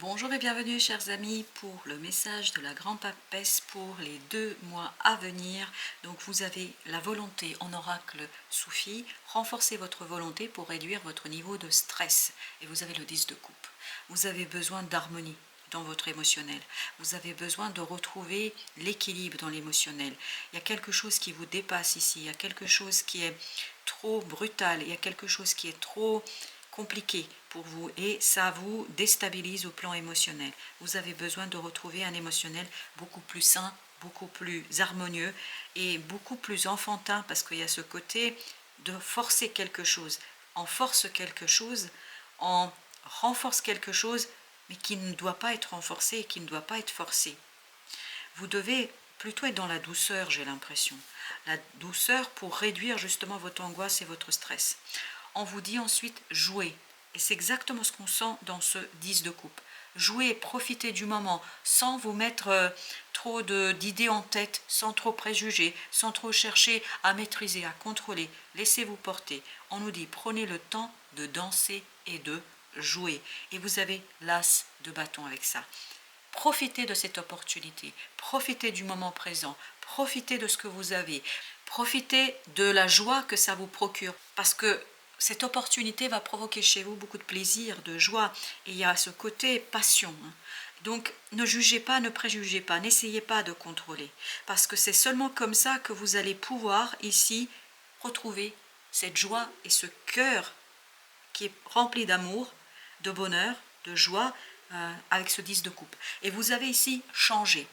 Bonjour et bienvenue chers amis pour le message de la grande papesse pour les 2 mois à venir. Donc vous avez la volonté en oracle soufi, renforcez votre volonté pour réduire votre niveau de stress. Et vous avez le 10 de coupe. Vous avez besoin d'harmonie dans votre émotionnel. Vous avez besoin de retrouver l'équilibre dans l'émotionnel. Il y a quelque chose qui vous dépasse ici, il y a quelque chose qui est trop brutal, il y a quelque chose qui est trop compliqué pour vous et ça vous déstabilise au plan émotionnel. Vous avez besoin de retrouver un émotionnel beaucoup plus sain, beaucoup plus harmonieux et beaucoup plus enfantin parce qu'il y a ce côté de forcer quelque chose. On force quelque chose, on renforce quelque chose mais qui ne doit pas être renforcé et qui ne doit pas être forcé. Vous devez plutôt être dans la douceur, j'ai l'impression. La douceur pour réduire justement votre angoisse et votre stress. On vous dit ensuite jouer. Et c'est exactement ce qu'on sent dans ce 10 de coupe. Jouer, profiter du moment, sans vous mettre trop d'idées en tête, sans trop préjuger, sans trop chercher à maîtriser, à contrôler. Laissez-vous porter. On nous dit prenez le temps de danser et de jouer. Et vous avez l'as de bâton avec ça. Profitez de cette opportunité, profitez du moment présent, profitez de ce que vous avez, profitez de la joie que ça vous procure, parce que cette opportunité va provoquer chez vous beaucoup de plaisir, de joie, et il y a ce côté passion. Donc ne jugez pas, ne préjugez pas, n'essayez pas de contrôler, parce que c'est seulement comme ça que vous allez pouvoir ici retrouver cette joie et ce cœur qui est rempli d'amour, de bonheur, de joie, avec ce 10 de coupe. Et vous avez ici changé.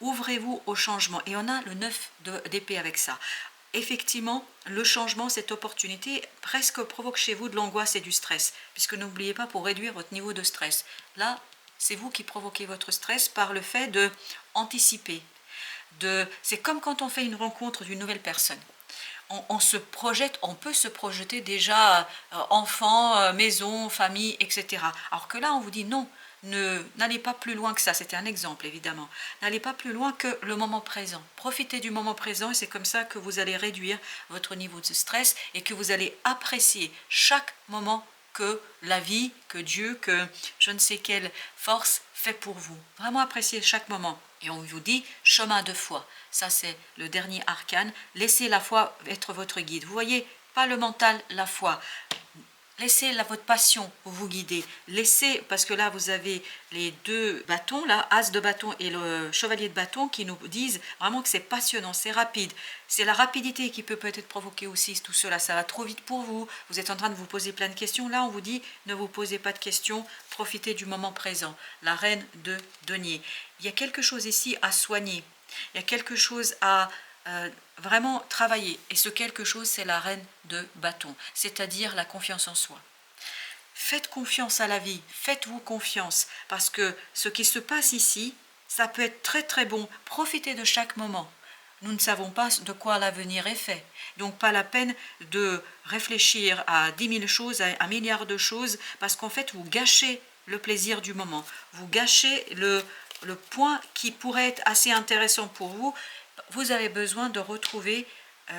Ouvrez-vous au changement. Et on a le 9 d'épée avec ça. Effectivement, le changement, cette opportunité, presque provoque chez vous de l'angoisse et du stress. Puisque n'oubliez pas, pour réduire votre niveau de stress, là, c'est vous qui provoquez votre stress par le fait de anticiper. C'est comme quand on fait une rencontre d'une nouvelle personne. On se projette, on peut se projeter déjà enfant, maison, famille, etc. Alors que là, on vous dit non, n'allez pas plus loin que ça. C'était un exemple, évidemment. N'allez pas plus loin que le moment présent. Profitez du moment présent et c'est comme ça que vous allez réduire votre niveau de stress et que vous allez apprécier chaque moment que la vie, que Dieu, que je ne sais quelle force fait pour vous. Vraiment apprécier chaque moment. Et on vous dit chemin de foi. Ça, c'est le dernier arcane. Laissez la foi être votre guide. Vous voyez, pas le mental, la foi. Laissez votre passion vous guider. Laissez, parce que là, vous avez les 2 bâtons, là, as de bâton et le chevalier de bâton, qui nous disent vraiment que c'est passionnant, c'est rapide. C'est la rapidité qui peut peut-être provoquer aussi tout cela. Ça va trop vite pour vous. Vous êtes en train de vous poser plein de questions. Là, on vous dit, ne vous posez pas de questions. Profitez du moment présent. La reine de denier. Il y a quelque chose ici à soigner. Il y a quelque chose à vraiment travailler. Et ce quelque chose, c'est la reine de bâton, c'est-à-dire la confiance en soi. Faites confiance à la vie, faites-vous confiance, parce que ce qui se passe ici, ça peut être très très bon. Profitez de chaque moment. Nous ne savons pas de quoi l'avenir est fait. Donc pas la peine de réfléchir à 10 000 choses, à 1 milliard de choses, parce qu'en fait, vous gâchez le plaisir du moment. Vous gâchez le point qui pourrait être assez intéressant pour vous. Vous avez besoin de retrouver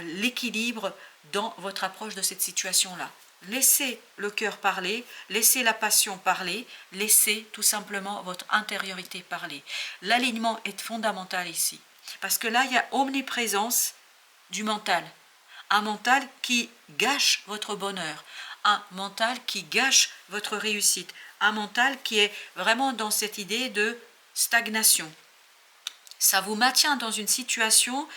l'équilibre dans votre approche de cette situation-là. Laissez le cœur parler, laissez la passion parler, laissez tout simplement votre intériorité parler. L'alignement est fondamental ici, parce que là, il y a omniprésence du mental. Un mental qui gâche votre bonheur, un mental qui gâche votre réussite, un mental qui est vraiment dans cette idée de stagnation. Ça vous maintient dans une situation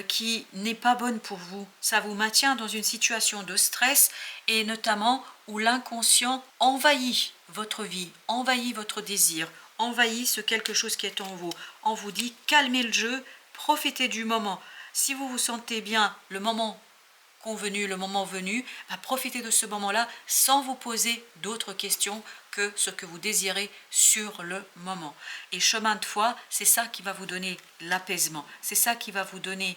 qui n'est pas bonne pour vous. Ça vous maintient dans une situation de stress et notamment où l'inconscient envahit votre vie, envahit votre désir, envahit ce quelque chose qui est en vous. On vous dit calmez le jeu, profitez du moment. Si vous vous sentez bien le moment convenu, le moment venu, profitez de ce moment-là sans vous poser d'autres questions que ce que vous désirez sur le moment. Et chemin de foi, c'est ça qui va vous donner l'apaisement, c'est ça qui va vous donner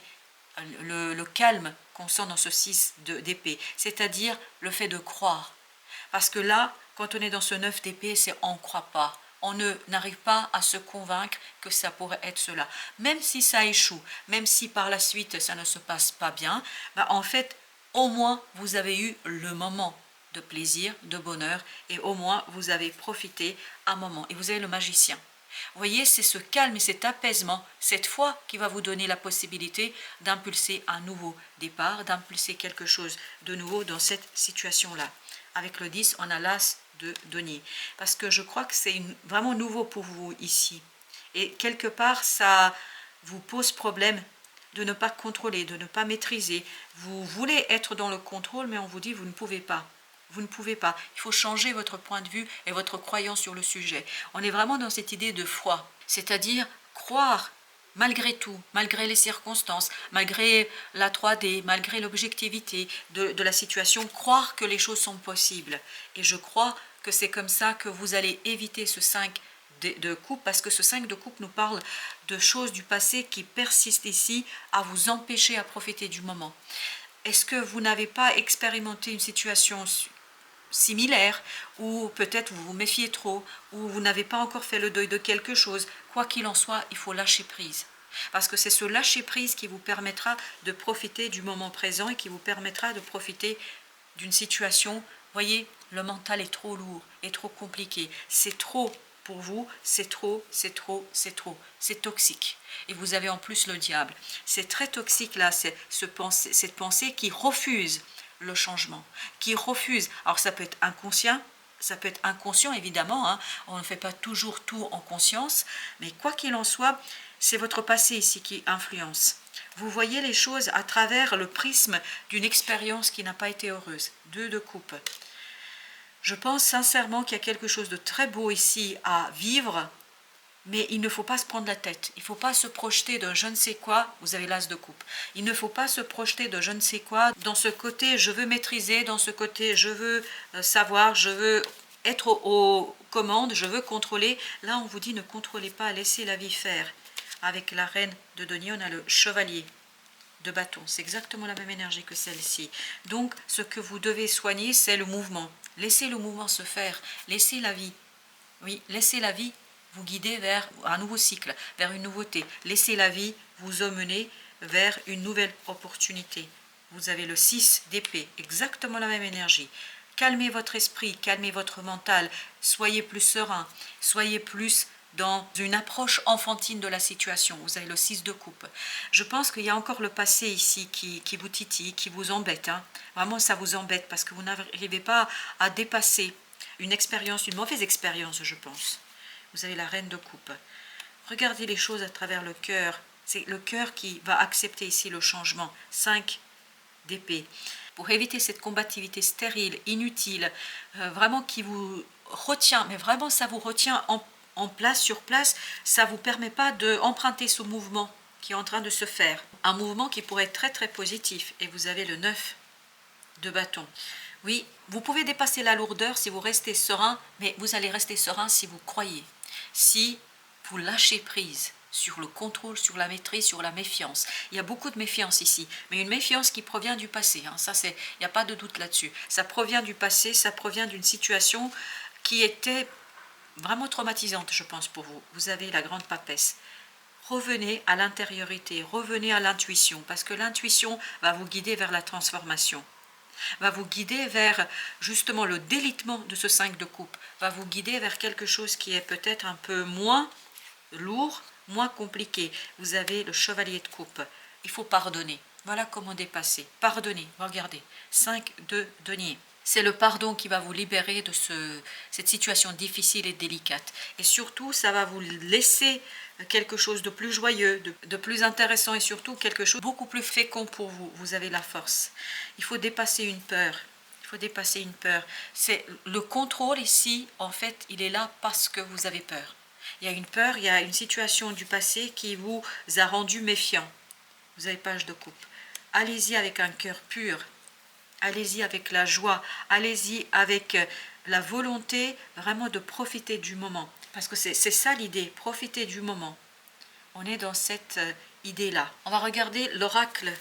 le calme qu'on sent dans ce 6 d'épée, c'est-à-dire le fait de croire. Parce que là, quand on est dans ce 9 d'épée, c'est on ne croit pas. On n'arrive pas à se convaincre que ça pourrait être cela. Même si ça échoue, même si par la suite ça ne se passe pas bien, en fait, au moins vous avez eu le moment de plaisir, de bonheur, et au moins vous avez profité un moment. Et vous avez le magicien. Vous voyez, c'est ce calme et cet apaisement, cette foi qui va vous donner la possibilité d'impulser un nouveau départ, d'impulser quelque chose de nouveau dans cette situation-là. Avec le 10, on a l'as de denier. Parce que je crois que c'est vraiment nouveau pour vous ici. Et quelque part, ça vous pose problème de ne pas contrôler, de ne pas maîtriser. Vous voulez être dans le contrôle, mais on vous dit vous ne pouvez pas. Vous ne pouvez pas. Il faut changer votre point de vue et votre croyance sur le sujet. On est vraiment dans cette idée de foi, c'est-à-dire croire malgré tout, malgré les circonstances, malgré la 3D, malgré l'objectivité de la situation, croire que les choses sont possibles. Et je crois que c'est comme ça que vous allez éviter ce 5 de coupe, parce que ce 5 de coupe nous parle de choses du passé qui persistent ici à vous empêcher à profiter du moment. Est-ce que vous n'avez pas expérimenté une situation similaire, ou peut-être vous vous méfiez trop, ou vous n'avez pas encore fait le deuil de quelque chose? Quoi qu'il en soit, il faut lâcher prise. Parce que c'est ce lâcher prise qui vous permettra de profiter du moment présent et qui vous permettra de profiter d'une situation. Voyez, le mental est trop lourd, est trop compliqué, c'est trop pour vous, c'est trop, c'est trop, c'est trop, c'est toxique. Et vous avez en plus le diable. C'est très toxique là, cette pensée qui refuse le changement, qui refuse. Alors ça peut être inconscient, ça peut être inconscient évidemment, hein. On ne fait pas toujours tout en conscience, mais quoi qu'il en soit, c'est votre passé ici qui influence. Vous voyez les choses à travers le prisme d'une expérience qui n'a pas été heureuse. 2 de coupe. Je pense sincèrement qu'il y a quelque chose de très beau ici à vivre, mais il ne faut pas se prendre la tête. Il ne faut pas se projeter de je ne sais quoi. Vous avez l'as de coupe. Il ne faut pas se projeter de je ne sais quoi. Dans ce côté, je veux maîtriser. Dans ce côté, je veux savoir. Je veux être aux commandes. Je veux contrôler. Là, on vous dit ne contrôlez pas. Laissez la vie faire. Avec la reine de denier, on a le chevalier de bâton. C'est exactement la même énergie que celle-ci. Donc, ce que vous devez soigner, c'est le mouvement. Laissez le mouvement se faire. Laissez la vie. Oui, laissez la vie vous guider vers un nouveau cycle, vers une nouveauté. Laissez la vie vous emmener vers une nouvelle opportunité. Vous avez le 6 d'épée, exactement la même énergie. Calmez votre esprit, calmez votre mental, soyez plus serein, soyez plus dans une approche enfantine de la situation. Vous avez le 6 de coupe. Je pense qu'il y a encore le passé ici qui vous titille, qui vous embête. Hein. Vraiment, ça vous embête parce que vous n'arrivez pas à dépasser une expérience, une mauvaise expérience, je pense. Vous avez la reine de coupe. Regardez les choses à travers le cœur. C'est le cœur qui va accepter ici le changement. 5 d'épée. Pour éviter cette combativité stérile, inutile, vraiment qui vous retient, mais vraiment ça vous retient en place, sur place, ça ne vous permet pas d'emprunter ce mouvement qui est en train de se faire. Un mouvement qui pourrait être très très positif. Et vous avez le 9 de bâton. Oui, vous pouvez dépasser la lourdeur si vous restez serein, mais vous allez rester serein si vous croyez. Si vous lâchez prise sur le contrôle, sur la maîtrise, sur la méfiance. Il y a beaucoup de méfiance ici, mais une méfiance qui provient du passé. Hein. Ça, il n'y a pas de doute là-dessus. Ça provient du passé, ça provient d'une situation qui était vraiment traumatisante, je pense, pour vous. Vous avez la grande papesse. Revenez à l'intériorité, revenez à l'intuition, parce que l'intuition va vous guider vers la transformation, va vous guider vers justement le délitement de ce 5 de coupe, va vous guider vers quelque chose qui est peut-être un peu moins lourd, moins compliqué. Vous avez le chevalier de coupe. Il faut pardonner. Voilà comment dépasser. Pardonnez. Regardez. 5 de denier. C'est le pardon qui va vous libérer de cette situation difficile et délicate. Et surtout, ça va vous laisser quelque chose de plus joyeux, de plus intéressant et surtout quelque chose de beaucoup plus fécond pour vous. Vous avez la force. Il faut dépasser une peur. Il faut dépasser une peur. C'est le contrôle ici, en fait, il est là parce que vous avez peur. Il y a une peur, il y a une situation du passé qui vous a rendu méfiant. Vous avez page de coupe. Allez-y avec un cœur pur. Allez-y avec la joie, allez-y avec la volonté vraiment de profiter du moment. Parce que c'est ça l'idée, profiter du moment. On est dans cette idée-là. On va regarder l'oracle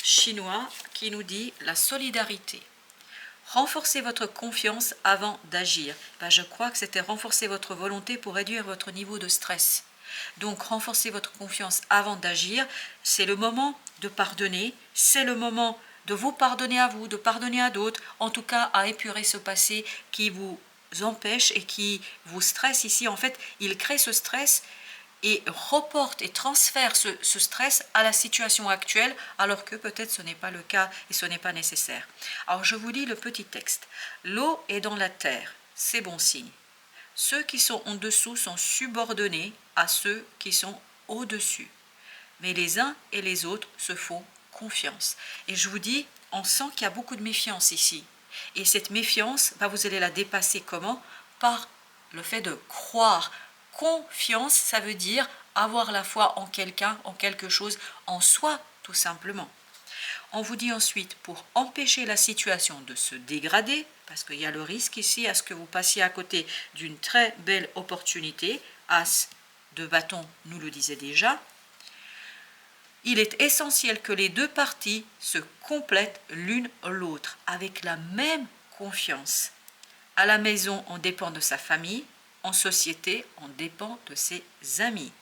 chinois qui nous dit la solidarité. Renforcez votre confiance avant d'agir. Je crois que c'était renforcer votre volonté pour réduire votre niveau de stress. Donc renforcez votre confiance avant d'agir. C'est le moment de pardonner, c'est le moment de vous pardonner à vous, de pardonner à d'autres, en tout cas à épurer ce passé qui vous empêche et qui vous stresse ici. En fait, il crée ce stress et reporte et transfère ce stress à la situation actuelle, alors que peut-être ce n'est pas le cas et ce n'est pas nécessaire. Alors je vous lis le petit texte. L'eau est dans la terre, c'est bon signe. Ceux qui sont en dessous sont subordonnés à ceux qui sont au-dessus. Mais les uns et les autres se font confiance. Et je vous dis, on sent qu'il y a beaucoup de méfiance ici. Et cette méfiance, vous allez la dépasser comment? Par le fait de croire. Confiance, ça veut dire avoir la foi en quelqu'un, en quelque chose, en soi, tout simplement. On vous dit ensuite, pour empêcher la situation de se dégrader, parce qu'il y a le risque ici à ce que vous passiez à côté d'une très belle opportunité, As de bâton nous le disait déjà, il est essentiel que les deux parties se complètent l'une l'autre avec la même confiance. À la maison, on dépend de sa famille, en société, on dépend de ses amis.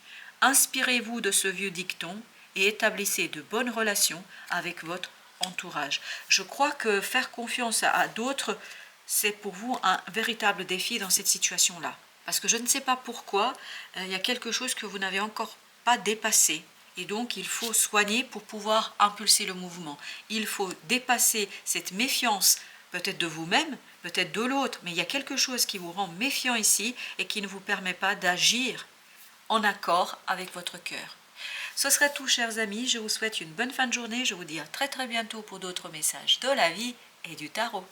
Inspirez-vous de ce vieux dicton et établissez de bonnes relations avec votre entourage. Je crois que faire confiance à d'autres, c'est pour vous un véritable défi dans cette situation-là. Parce que je ne sais pas pourquoi, il y a quelque chose que vous n'avez encore pas dépassé. Et donc, il faut soigner pour pouvoir impulser le mouvement. Il faut dépasser cette méfiance, peut-être de vous-même, peut-être de l'autre, mais il y a quelque chose qui vous rend méfiant ici et qui ne vous permet pas d'agir en accord avec votre cœur. Ce serait tout, chers amis. Je vous souhaite une bonne fin de journée. Je vous dis à très très bientôt pour d'autres messages de la vie et du tarot.